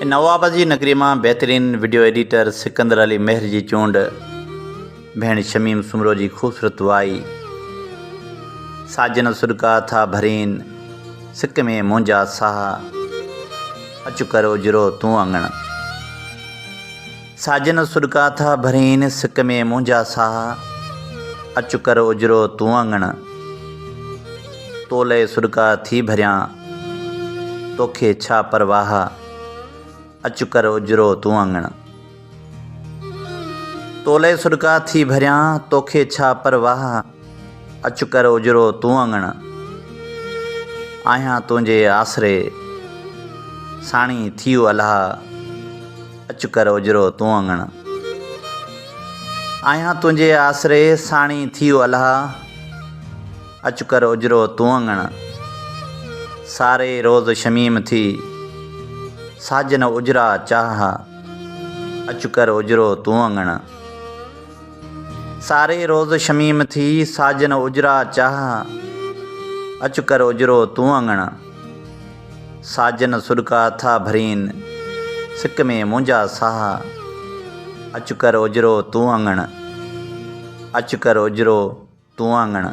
नवाबाजी नगरी में बेहतरीन वीडियो एडिटर सिकंदर अली मेहर की चूंड भेण शमीम सुमरो की खूबसूरत वाई। साजन सुरका था भरीन सिक में मुंजा साह अचु कर उजरो तू अंगण। साजन सुरका था भरीन सिक में मुंजा साह अचु कर उजरो तू अंगण। तोले सुरका थी भरिया तोखे छा परवाह अचु कर उजरो तू अंगण। तोले सुरका थी भरिया तोखे छा परवाह अचु कर उजरो तू अंगण। आहियां तुंहिंजे आसरे साणी थियो अलाह अचु कर उजरो तू अंगण। आहियां तुंहिंजे आसरे साणी थियो अलाह अचु कर उजरो तू अंगण। सारे रोज़ शमीम थी साजन उजरा चाह अचु कर उजरो तू अंगण। सारे रोज़ शमीम थी साजन उजरा चाह अचु कर उजरो तू अंगण। साजन सुरका था भरीन सिक में मुंजा साह अचु कर उजरो तू अंगण। अचु कर उजरो तू अंगण।